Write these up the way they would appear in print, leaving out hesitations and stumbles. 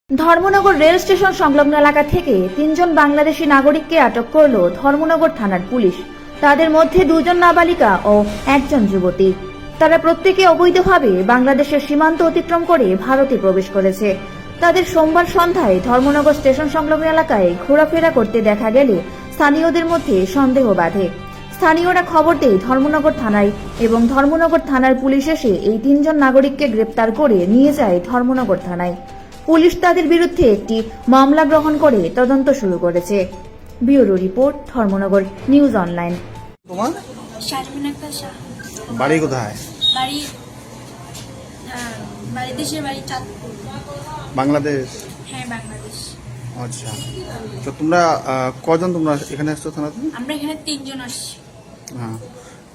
Dharmanagar rail station সংলগ্ন এলাকা থেকে 3 জন বাংলাদেশি নাগরিককে আটক করল ধর্মনগর থানার পুলিশ। তাদের মধ্যে 2 জন নাবালিকা ও 1 জন যুবতী। তারা প্রত্যেকে অবৈধভাবে বাংলাদেশের সীমান্ত অতিক্রম করে ভারতে প্রবেশ করেছে। তাদের সোমবার সন্ধ্যায় ধর্মনগর স্টেশন সংলগ্ন এলাকায় ঘোরাফেরা করতে দেখা গেলে স্থানীয়দের মধ্যে সন্দেহ বাধে। স্থানীয়রা খবর দেয় ধর্মনগর থানায় এবং ধর্মনগর থানার পুলিশ এসে এই 3 জন নাগরিককে গ্রেপ্তার করে নিয়ে যায় ধর্মনগর থানায়। পুলিশ তাদের বিরুদ্ধে একটি মামলা গ্রহণ করে তদন্ত শুরু করেছে। Bureau report, Dharmanagar news online. তোমার শারমিন আক্তার শাহ। বাড়ি কোথায়? বাড়ি দেশের বাড়ি চাঁদপুর। বাংলাদেশ? হ্যাঁ, বাংলাদেশ। আচ্ছা, তো তোমরা কজন তোমরা এখানে আসছো থানাতে? আমরা এখানে 3 জন আসছি। হ্যাঁ,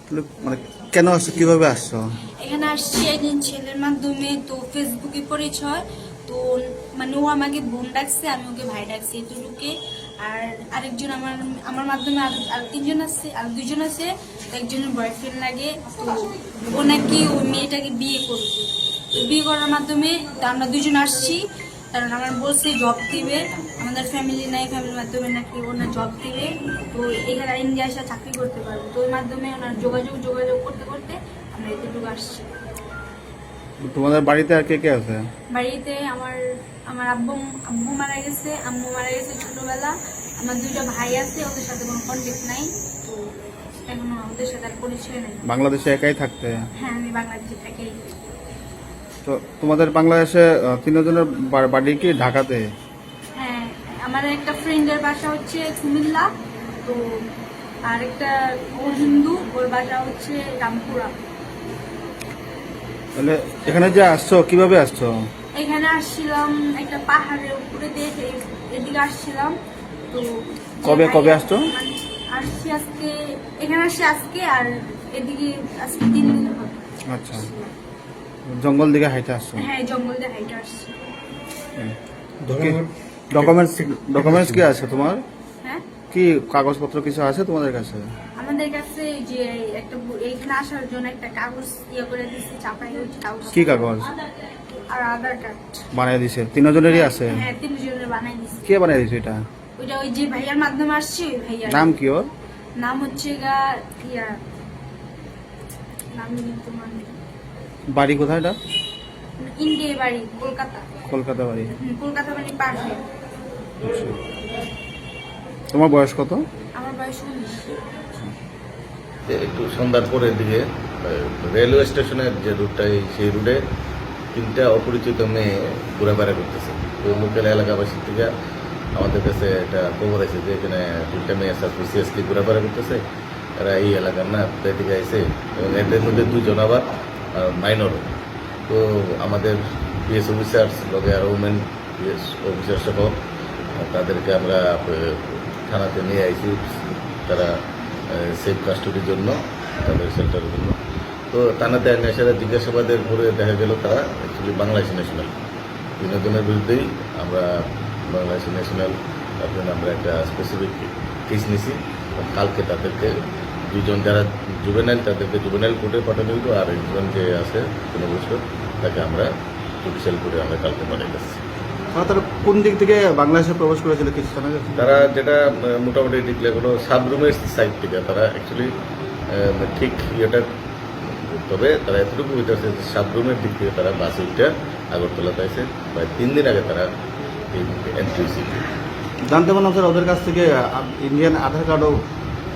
তাহলে মানে কেন আসছো, কিভাবে আসছো? এখানে আসছি একজন ছেলের মাধ্যমে, তো ফেসবুকে পরিচয়, তো মানে ও আমাকে বোন ডাকছে, আমি ওকে ভাই ডাকছি এতটুকুকে। আর আরেকজন আমার মাধ্যমে আর 3 জন আছে, আর 2 জন আছে। তো একজনের বয়ফ্রেন্ড লাগে, তো ও নাকি ওই মেয়েটাকে বিয়ে করবে। বিয়ে করার মাধ্যমে তো আমরা 2 জন আসছি, কারণ আমার বলছে জব দিবে, আমাদের ফ্যামিলি নাই, ফ্যামিলির মাধ্যমে নাকি ওনার জব দিবে, তো এখানে ইন্ডিয়া এসে চাকরি করতে পারবে। তো ওই মাধ্যমে ওনার যোগাযোগ করতে করতে আমরা এতটুকু আসছি। তোমাদের বাড়িতে আর কে কে আছে? বাড়িতে আমার আব্বু মারা গেছে, আম্মু মারা গেছে ছোটবেলা। আমার 2টা ভাই আছে, ওদের সাথে কোনো কন্ট্যাক্ট নাই, তো এখনো ওদের সাথে আর পরিচয় নেই। বাংলাদেশে একাই থাকতে? হ্যাঁ, আমি বাংলাদেশে থাকি। তো তোমাদের বাংলাদেশে 3 জনের বাড়ি কি ঢাকাতে? হ্যাঁ, আমার একটা ফ্রেন্ডের বাসা হচ্ছে কুমিল্লা, তো আর একটা ও হিন্দু, ওর বাসা হচ্ছে রামপুরা। তাহলে এখানে যে আসছো কিভাবে আসছো? এখানে আসছিলাম একটা পাহাড়ের উপরে দেখে, এদিকে আসছিলাম। তো কবে আসছো? আসছি আজকে, এখানে আসছি আজকে, আর এদিকে আজকে 3 দিন হবে। আচ্ছা, জঙ্গল দিকে হাইটে আসছো? হ্যাঁ, জঙ্গল দিয়ে হাইটে আসছি। ডকুমেন্টস কি আছে তোমার? হ্যাঁ, কি কাগজপত্র কিছু আছে তোমাদের কাছে? আমাদের কাছে যে একটা এখানে আসার জন্য একটা কাগজ করে দিচ্ছে, চাপাই হচ্ছে কাগজ। কি কাগজ? আর আধার কার্ড বানিয়ে দিছে? 3 জনেরই আছে? হ্যাঁ, 3 জনের বানাই দিচ্ছে। কে বানিয়ে দিছে এটা? ওইটা ওই যে ভাইয়ার মাধ্যমে আসছে, ওই ভাইয়ার নাম কি ওর? নাম হচ্ছে নাম তোমার বাড়ি কোথায় এটা? ইন্ডিয়া বাড়ি, কলকাতা। কলকাতা বাড়ি? কলকাতা বাড়ি পাশে। আচ্ছা। তোমার বয়স কত? আমার বয়স 19। একটু সন্ধ্যার পরের দিকে রেলওয়ে স্টেশনের যে রুটটাই, সেই রুটে 3টা অপরিচিত মেয়ে ঘোরাফেরা করতেছে। তো লোকাল এলাকাবাসীর থেকে আমাদের কাছে একটা খবর আছে যে এখানে 3টা মেয়ে সিএসকে ঘোরাফেরা করতেছে, এরা এই এলাকার না, কোথায় থেকে আসে, এবং এদের মধ্যে 2 জন আবার মাইনর। তো আমাদের পিএস অফিসার্স লগে আর ওমেন পিএস অফিসার সহ তাদেরকে আমরা থানাতে নিয়ে আইছি, তারা সেফ কাস্টডির জন্য, তাদের শেল্টারের জন্য। তো থানাতে নেশারা জিজ্ঞাসাবাদের করে দেখা গেল তারা অ্যাকচুয়ালি বাংলাদেশি ন্যাশনাল। 3 জনের বিরুদ্ধেই আমরা বাংলাদেশি ন্যাশনাল আমরা একটা স্পেসিফিক কেস নিছি। কালকে তাদেরকে 2 জন যারা জুভেনাইল, তাদেরকে জুভেনাইল কোর্টে পাঠানো হইল, আর একজন যে আছে 15 বছর, তাকে আমরা জুডিশিয়াল কোর্টে আমরা কালকে পাঠাই যাচ্ছি। তারা কোন দিক থেকে বাংলাদেশে প্রবেশ করেছিল কিছু জানা গেছে? তারা যেটা মোটামুটি ডিক্লেয়ার করলো সাবরুমের সাইড থেকে, তারা অ্যাকচুয়ালি ঠিক ইয়েটা, তবে তারা এতটুকু হইতেছে যে সাবরুমের দিক থেকে তারা বাসে উঠে আগরতলা পাইছে। প্রায় 3 দিন আগে তারা এন্ট্রি ছিল। জানতে পারলাম স্যার ওদের কাছ থেকে ইন্ডিয়ান আধার কার্ডও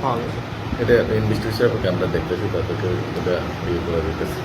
পাওয়া গেছে। এটা ইনভেস্টিগেশন আমরা দেখতেছি, তাদেরকে এটা ইয়ে করা যেতেছে।